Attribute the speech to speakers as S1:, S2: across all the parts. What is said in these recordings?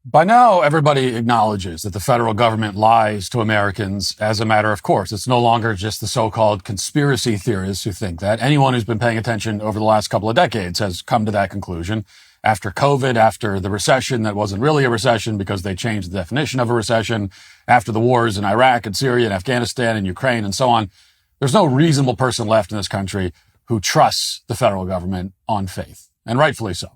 S1: By now, everybody acknowledges that the federal government lies to Americans as a matter of course. It's no longer just the so-called conspiracy theorists who think that. Anyone who's been paying attention over the last couple of decades has come to that conclusion. After COVID, after the recession that wasn't really a recession because they changed the definition of a recession, after the wars in Iraq and Syria and Afghanistan and Ukraine and so on, there's no reasonable person left in this country who trusts the federal government on faith, and rightfully so.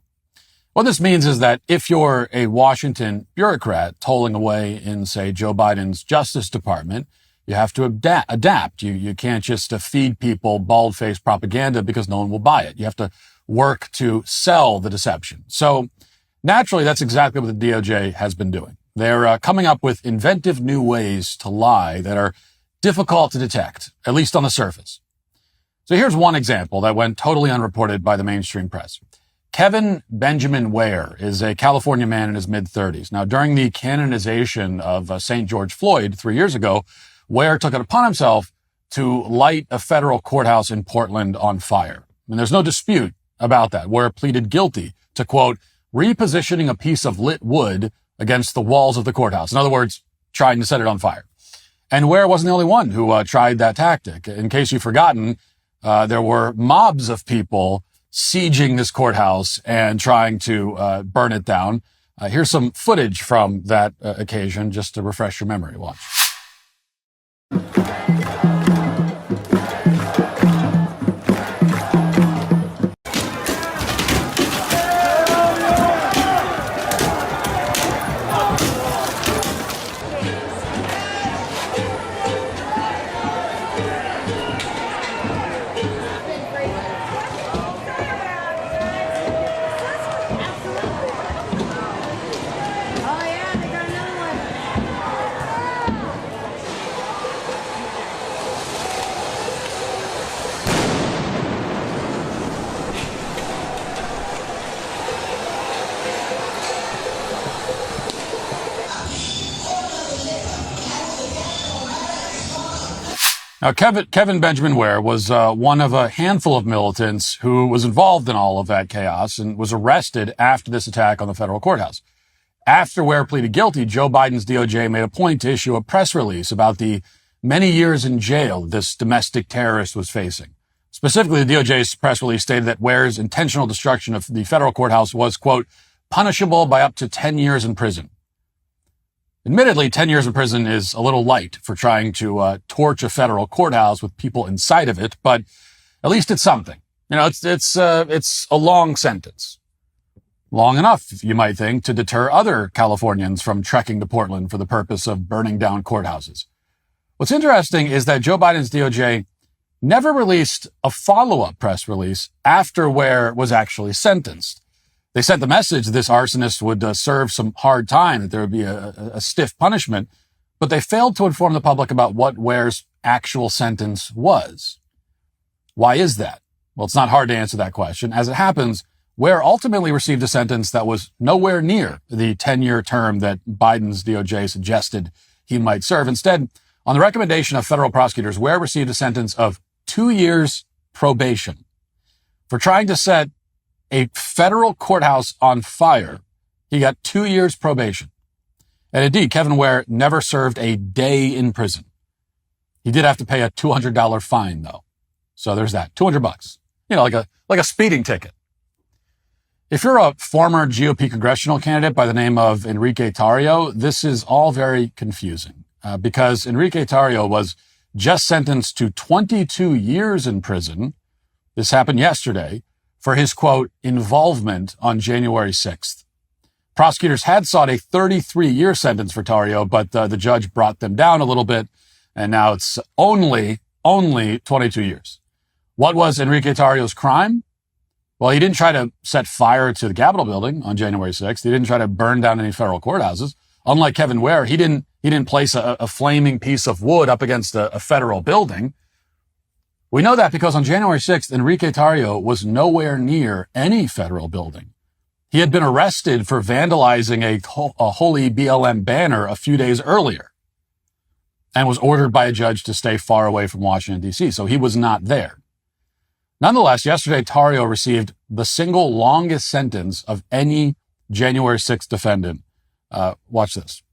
S1: What this means is that if you're a Washington bureaucrat tolling away in, say, Joe Biden's Justice Department, you have to adapt. You can't just feed people bald-faced propaganda because no one will buy it. You have to work to sell the deception. So naturally, that's exactly what the DOJ has been doing. They're coming up with inventive new ways to lie that are difficult to detect, at least on the surface. So here's one example that went totally unreported by the mainstream press. Kevin Benjamin Ware is a California man in his mid-30s. Now, during the canonization of St. George Floyd 3 years ago, Ware took it upon himself to light a federal courthouse in Portland on fire. And there's no dispute about that. Ware pleaded guilty to, quote, repositioning a piece of lit wood against the walls of the courthouse. In other words, trying to set it on fire. And Ware wasn't the only one who tried that tactic. In case you've forgotten, there were mobs of people sieging this courthouse and trying to burn it down. Here's some footage from that occasion just to refresh your memory. Watch. Now, Kevin Benjamin Ware was one of a handful of militants who was involved in all of that chaos and was arrested after this attack on the federal courthouse. After Ware pleaded guilty, Joe Biden's DOJ made a point to issue a press release about the many years in jail this domestic terrorist was facing. Specifically, the DOJ's press release stated that Ware's intentional destruction of the federal courthouse was, quote, punishable by up to 10 years in prison. Admittedly, 10 years in prison is a little light for trying to torch a federal courthouse with people inside of it, but at least it's something. You know, it's a long sentence. Long enough, you might think, to deter other Californians from trekking to Portland for the purpose of burning down courthouses. What's interesting is that Joe Biden's DOJ never released a follow-up press release after Ware was actually sentenced. They sent the message this arsonist would serve some hard time, that there would be a stiff punishment, but they failed to inform the public about what Ware's actual sentence was. Why is that? Well, it's not hard to answer that question. As it happens, Ware ultimately received a sentence that was nowhere near the 10-year term that Biden's DOJ suggested he might serve. Instead, on the recommendation of federal prosecutors, Ware received a sentence of 2 years probation for trying to set a federal courthouse on fire. He got 2 years probation. And indeed, Kevin Ware never served a day in prison. He did have to pay a $200 fine, though. So there's that. $200. You know, like a speeding ticket. If you're a former GOP congressional candidate by the name of Enrique Tarrio, this is all very confusing because Enrique Tarrio was just sentenced to 22 years in prison. This happened yesterday for his, quote, involvement on January 6th. Prosecutors had sought a 33-year sentence for Tarrio, but the judge brought them down a little bit, and now it's only 22 years. What was Enrique Tarrio's crime? Well, he didn't try to set fire to the Capitol building on January 6th. He didn't try to burn down any federal courthouses. Unlike Kevin Ware, he didn't place a flaming piece of wood up against a federal building. We know that because on January 6th, Enrique Tarrio was nowhere near any federal building. He had been arrested for vandalizing a holy BLM banner a few days earlier and was ordered by a judge to stay far away from Washington, D.C., so he was not there. Nonetheless, yesterday, Tarrio received the single longest sentence of any January 6th defendant Watch this.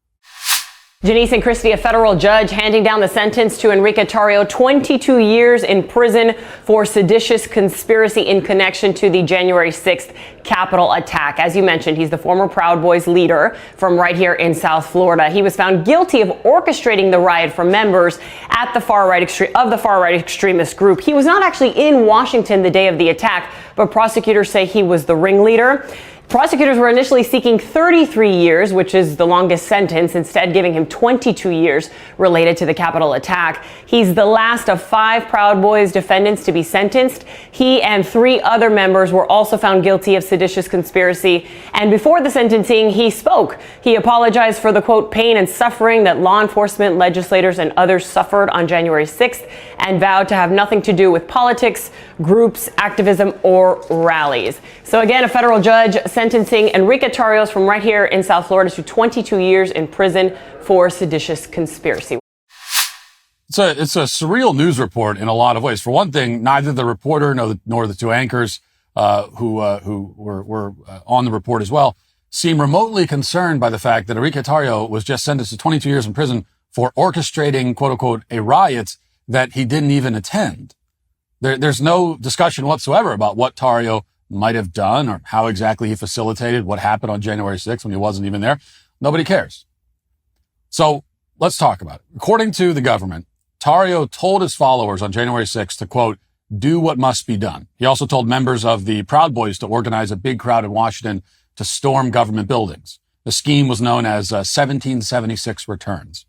S2: Janice and Christie, a federal judge handing down the sentence to Enrique Tarrio, 22 years in prison for seditious conspiracy in connection to the January 6th Capitol attack. As you mentioned, he's the former Proud Boys leader from right here in South Florida. He was found guilty of orchestrating the riot from members at the far right extremist group. He was not actually in Washington the day of the attack, but prosecutors say he was the ringleader. Prosecutors were initially seeking 33 years, which is the longest sentence, instead giving him 22 years related to the Capitol attack. He's the last of 5 Proud Boys defendants to be sentenced. He and 3 other members were also found guilty of seditious conspiracy. And before the sentencing, he spoke. He apologized for the, quote, pain and suffering that law enforcement, legislators, and others suffered on January 6th and vowed to have nothing to do with politics, groups, activism, or rallies. So again, a federal judge sentencing Enrique Tarrio from right here in South Florida to 22 years in prison for seditious conspiracy.
S1: It's a surreal news report in a lot of ways. For one thing, neither the reporter nor the 2 anchors who were on the report as well seem remotely concerned by the fact that Enrique Tarrio was just sentenced to 22 years in prison for orchestrating, quote unquote, a riot that he didn't even attend. There's no discussion whatsoever about what Tarrio might have done or how exactly he facilitated what happened on January 6th when he wasn't even there. Nobody cares. So let's talk about it. According to the government, Tarrio told his followers on January 6th to, quote, do what must be done. He also told members of the Proud Boys to organize a big crowd in Washington to storm government buildings. The scheme was known as 1776 Returns.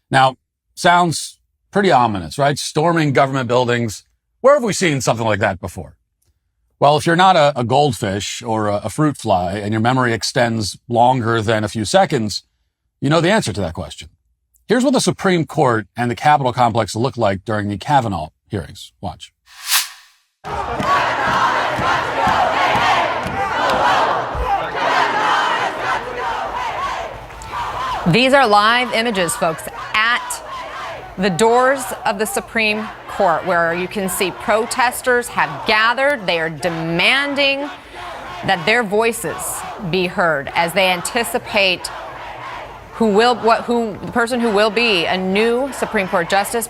S1: Now, sounds pretty ominous, right? Storming government buildings. Where have we seen something like that before? Well, if you're not a goldfish or a fruit fly and your memory extends longer than a few seconds, you know the answer to that question. Here's what the Supreme Court and the Capitol complex looked like during the Kavanaugh hearings. Watch.
S3: These are live images, folks, at the doors of the Supreme Court, where you can see protesters have gathered. They are demanding that their voices be heard as they anticipate the person who will be a new Supreme Court justice,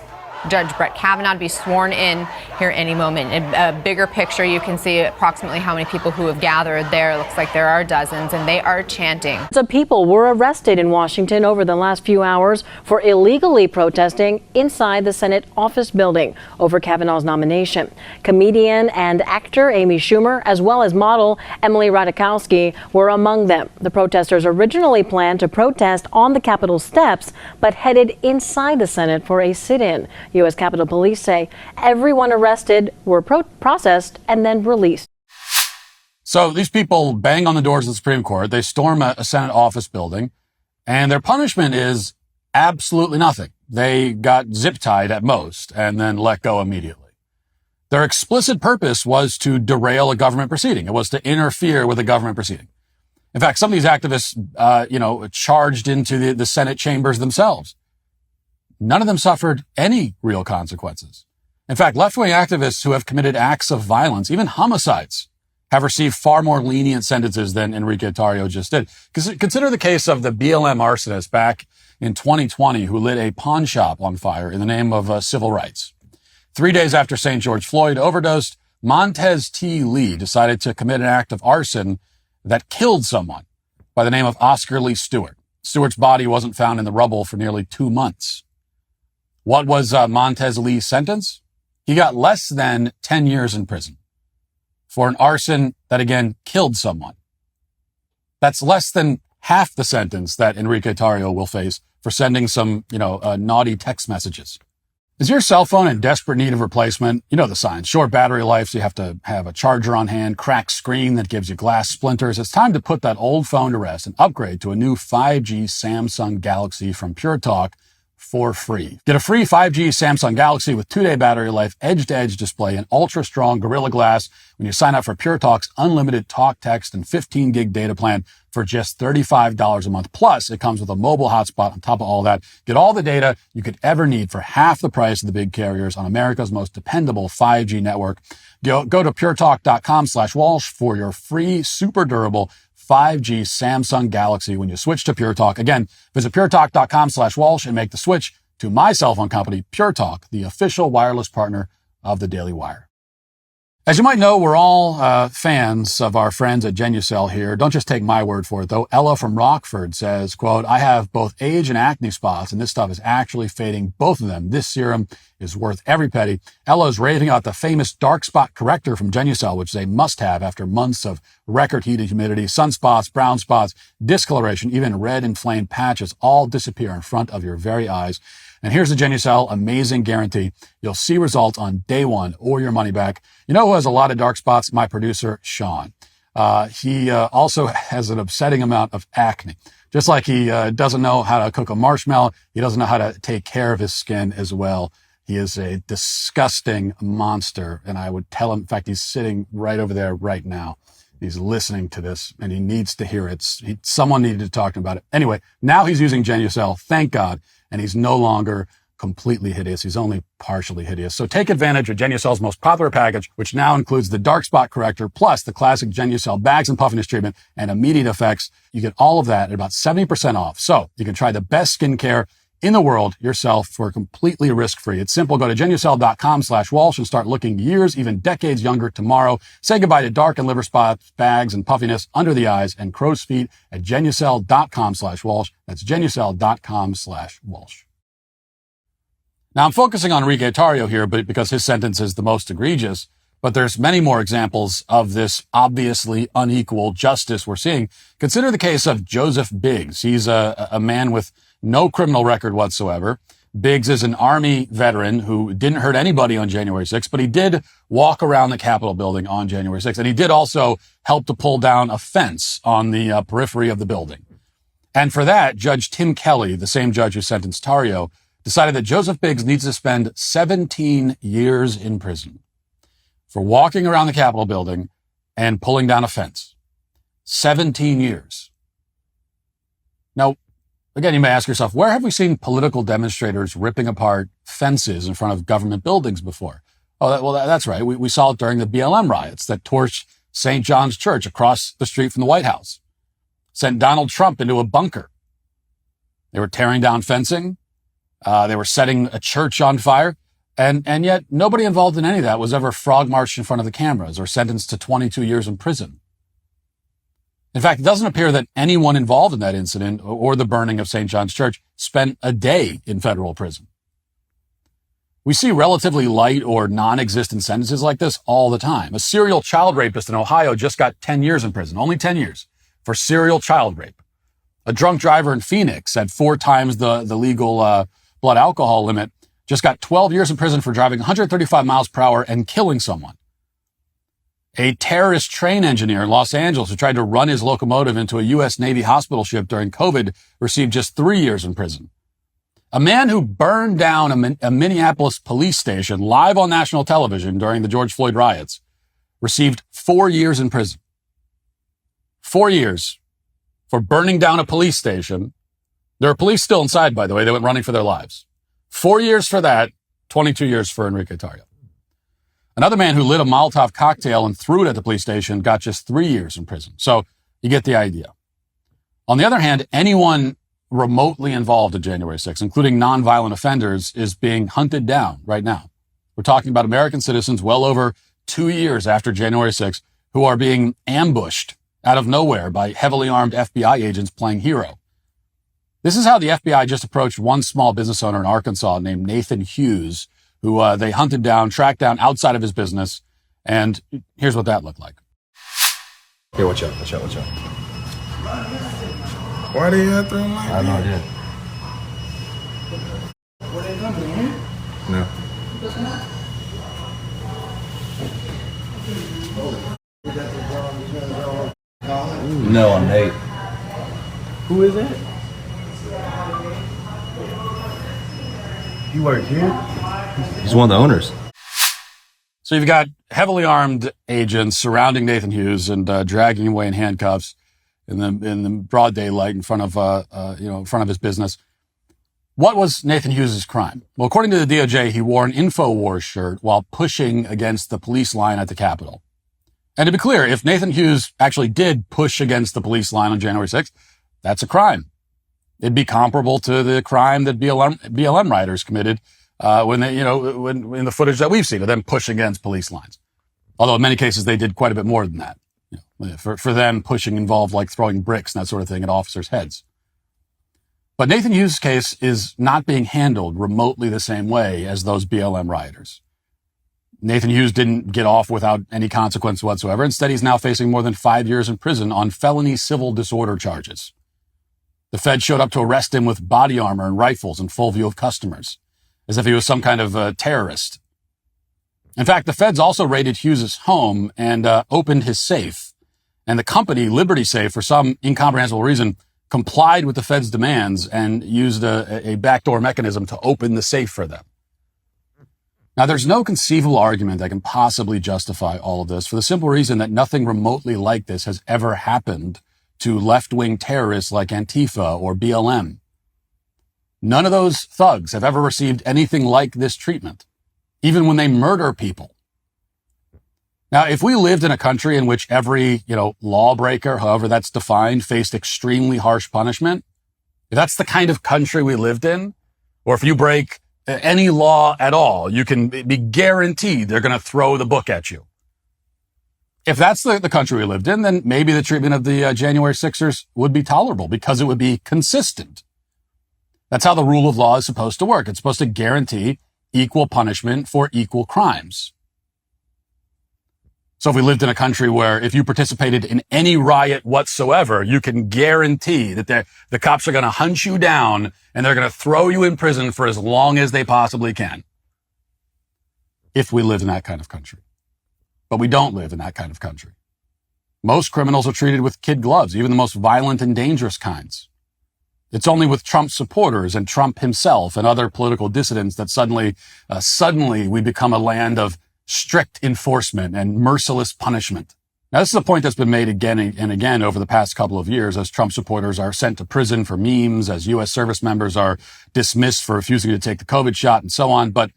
S3: Judge Brett Kavanaugh, to be sworn in here any moment. In a bigger picture, you can see approximately how many people who have gathered there. It looks like there are dozens, and they are chanting.
S4: Some people were arrested in Washington over the last few hours for illegally protesting inside the Senate office building over Kavanaugh's nomination. Comedian and actor Amy Schumer, as well as model Emily Ratajkowski, were among them. The protesters originally planned to protest on the Capitol steps, but headed inside the Senate for a sit-in. U.S. Capitol Police say everyone arrested were processed and then released.
S1: So these people bang on the doors of the Supreme Court. They storm a Senate office building, and their punishment is absolutely nothing. They got zip-tied at most and then let go immediately. Their explicit purpose was to derail a government proceeding. It was to interfere with a government proceeding. In fact, some of these activists, charged into the Senate chambers themselves. None of them suffered any real consequences. In fact, left-wing activists who have committed acts of violence, even homicides, have received far more lenient sentences than Enrique Tarrio just did. Consider the case of the BLM arsonist back in 2020 who lit a pawn shop on fire in the name of civil rights. 3 days after St. George Floyd overdosed, Montez T. Lee decided to commit an act of arson that killed someone by the name of Oscar Lee Stewart. Stewart's body wasn't found in the rubble for nearly 2 months. What was Montez Lee's sentence? He got less than 10 years in prison for an arson that, again, killed someone. That's less than half the sentence that Enrique Tarrio will face for sending some, naughty text messages. Is your cell phone in desperate need of replacement? You know the signs. Short battery life, so you have to have a charger on hand, cracked screen that gives you glass splinters. It's time to put that old phone to rest and upgrade to a new 5G Samsung Galaxy from Pure Talk for free. Get a free 5G Samsung Galaxy with 2-day battery life, edge-to-edge display, and ultra-strong Gorilla Glass when you sign up for Pure Talk's unlimited talk, text, and 15-gig data plan for just $35 a month. Plus, it comes with a mobile hotspot on top of all that. Get all the data you could ever need for half the price of the big carriers on America's most dependable 5G network. Go to puretalk.com/Walsh for your free, super durable 5G Samsung Galaxy when you switch to Pure Talk. Again, visit puretalk.com/Walsh and make the switch to my cell phone company, Pure Talk, the official wireless partner of the Daily Wire. As you might know, we're all fans of our friends at Genucel here. Don't just take my word for it, though. Ella from Rockford says, quote, I have both age and acne spots, and this stuff is actually fading both of them. This serum is worth every penny. Ella is raving about the famous dark spot corrector from Genucel, which is a must-have after months of record heat and humidity. Sunspots, brown spots, discoloration, even red inflamed patches all disappear in front of your very eyes. And here's the Genucel amazing guarantee. You'll see results on day one or your money back. You know who has a lot of dark spots? My producer, Sean. He also has an upsetting amount of acne. Just like he doesn't know how to cook a marshmallow, he doesn't know how to take care of his skin as well. He is a disgusting monster. And I would tell him, in fact, he's sitting right over there right now. He's listening to this and he needs to hear it. Someone needed to talk to him about it. Anyway, now he's using Genucel. Thank God. And he's no longer completely hideous. He's only partially hideous. So take advantage of Genucel's most popular package, which now includes the dark spot corrector, plus the classic Genucel bags and puffiness treatment and immediate effects. You get all of that at about 70% off. So you can try the best skincare in the world yourself for completely risk-free. It's simple. Go to Genucel.com/Walsh and start looking years, even decades younger tomorrow. Say goodbye to dark and liver spots, bags, and puffiness under the eyes and crow's feet at Genucel.com/Walsh. That's Genucel.com/Walsh. Now, I'm focusing on Enrique Tarrio here, but because his sentence is the most egregious, but there's many more examples of this obviously unequal justice we're seeing. Consider the case of Joseph Biggs. He's a man with no criminal record whatsoever. Biggs is an Army veteran who didn't hurt anybody on January 6th, but he did walk around the Capitol building on January 6th. And he did also help to pull down a fence on the periphery of the building. And for that, Judge Tim Kelly, the same judge who sentenced Tarrio, decided that Joseph Biggs needs to spend 17 years in prison for walking around the Capitol building and pulling down a fence. 17 years. Now, again, you may ask yourself, where have we seen political demonstrators ripping apart fences in front of government buildings before? That's right. We saw it during the BLM riots that torched St. John's Church across the street from the White House, sent Donald Trump into a bunker. They were tearing down fencing. They were setting a church on fire. And yet nobody involved in any of that was ever frog marched in front of the cameras or sentenced to 22 years in prison. In fact, it doesn't appear that anyone involved in that incident or the burning of St. John's Church spent a day in federal prison. We see relatively light or non-existent sentences like this all the time. A serial child rapist in Ohio just got 10 years in prison, only 10 years, for serial child rape. A drunk driver in Phoenix at 4 times the legal blood alcohol limit just got 12 years in prison for driving 135 miles per hour and killing someone. A terrorist train engineer in Los Angeles who tried to run his locomotive into a U.S. Navy hospital ship during COVID received just 3 years in prison. A man who burned down a Minneapolis police station live on national television during the George Floyd riots received 4 years in prison. 4 years for burning down a police station. There are police still inside, by the way. They went running for their lives. 4 years for that, 22 years for Enrique Tarrio. Another man who lit a Molotov cocktail and threw it at the police station got just 3 years in prison. So you get the idea. On the other hand, anyone remotely involved in January 6th, including nonviolent offenders, is being hunted down right now. We're talking about American citizens well over 2 years after January 6th who are being ambushed out of nowhere by heavily armed FBI agents playing hero. This is how the FBI just approached one small business owner in Arkansas named Nathan Hughes, who they hunted down, tracked down outside of his business. And here's what that looked like. Here, watch out.
S5: Why they after him like that?
S1: I have no idea.
S5: Were they coming in here?
S1: No. No, I'm Nate.
S5: Who is that? You work here?
S6: He's one of the owners.
S1: So you've got heavily armed agents surrounding Nathan Hughes and dragging him away in handcuffs in the broad daylight in front of his business. What was Nathan Hughes' crime? Well, according to the DOJ, he wore an InfoWars shirt while pushing against the police line at the Capitol. And to be clear, if Nathan Hughes actually did push against the police line on January 6th, that's a crime. It'd be comparable to the crime that BLM rioters committed when in the footage that we've seen of them pushing against police lines. Although in many cases they did quite a bit more than that. For them, pushing involved like throwing bricks and that sort of thing at officers' heads. But Nathan Hughes' case is not being handled remotely the same way as those BLM rioters. Nathan Hughes didn't get off without any consequence whatsoever. Instead, he's now facing more than 5 years in prison on felony civil disorder charges. The Fed showed up to arrest him with body armor and rifles in full view of customers, as if he was some kind of terrorist. In fact, the Feds also raided Hughes' home and opened his safe. And the company, Liberty Safe, for some incomprehensible reason, complied with the Fed's demands and used a backdoor mechanism to open the safe for them. Now, there's no conceivable argument that can possibly justify all of this for the simple reason that nothing remotely like this has ever happened to left-wing terrorists like Antifa or BLM. None of those thugs have ever received anything like this treatment, even when they murder people. Now, if we lived in a country in which every, lawbreaker, however that's defined, faced extremely harsh punishment, if that's the kind of country we lived in, or if you break any law at all, you can be guaranteed they're going to throw the book at you. If that's the country we lived in, then maybe the treatment of the January 6ers would be tolerable because it would be consistent. That's how the rule of law is supposed to work. It's supposed to guarantee equal punishment for equal crimes. So if we lived in a country where if you participated in any riot whatsoever, you can guarantee that the cops are going to hunt you down and they're going to throw you in prison for as long as they possibly can. If we lived in that kind of country. But we don't live in that kind of country. Most criminals are treated with kid gloves, even the most violent and dangerous kinds. It's only with Trump supporters and Trump himself and other political dissidents that suddenly we become a land of strict enforcement and merciless punishment. Now, this is a point that's been made again and again over the past couple of years as Trump supporters are sent to prison for memes, as U.S. service members are dismissed for refusing to take the COVID shot and so on. But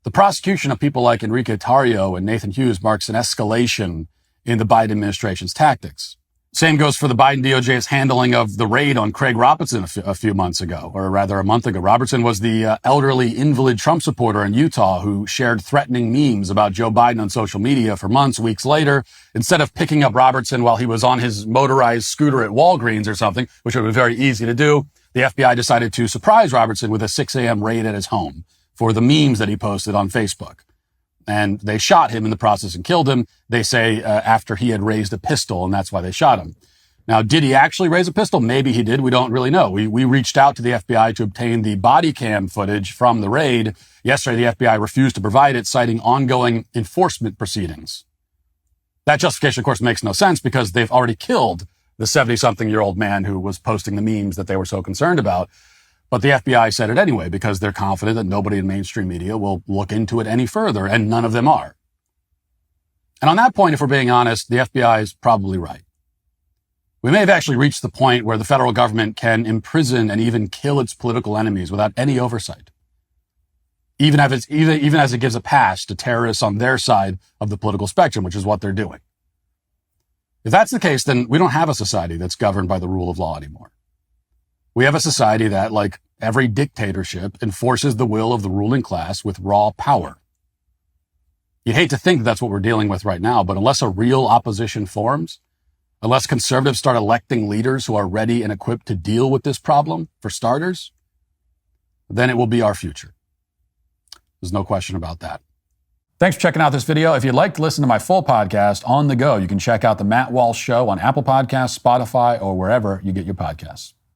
S1: the prosecution of people like Enrique Tarrio and Nathan Hughes marks an escalation in the Biden administration's tactics. Same goes for the Biden DOJ's handling of the raid on Craig Robertson a few months ago, or rather a month ago. Robertson was the elderly invalid Trump supporter in Utah who shared threatening memes about Joe Biden on social media for months. Weeks later, instead of picking up Robertson while he was on his motorized scooter at Walgreens or something, which would be very easy to do, the FBI decided to surprise Robertson with a 6 a.m. raid at his home for the memes that he posted on Facebook. And they shot him in the process and killed him, they say, after he had raised a pistol, and that's why they shot him. Now, did he actually raise a pistol? Maybe he did. We don't really know. We reached out to the FBI to obtain the body cam footage from the raid. Yesterday, the FBI refused to provide it, citing ongoing enforcement proceedings. That justification, of course, makes no sense because they've already killed the 70-something-year-old man who was posting the memes that they were so concerned about. But the FBI said it anyway because they're confident that nobody in mainstream media will look into it any further, and none of them are. And on that point, if we're being honest, the FBI is probably right. We may have actually reached the point where the federal government can imprison and even kill its political enemies without any oversight, even as it gives a pass to terrorists on their side of the political spectrum, which is what they're doing. If that's the case, then we don't have a society that's governed by the rule of law anymore. We have a society that, like every dictatorship, enforces the will of the ruling class with raw power. You'd hate to think that that's what we're dealing with right now, but unless a real opposition forms, unless conservatives start electing leaders who are ready and equipped to deal with this problem, for starters, then it will be our future. There's no question about that. Thanks for checking out this video. If you'd like to listen to my full podcast on the go, you can check out The Matt Walsh Show on Apple Podcasts, Spotify, or wherever you get your podcasts.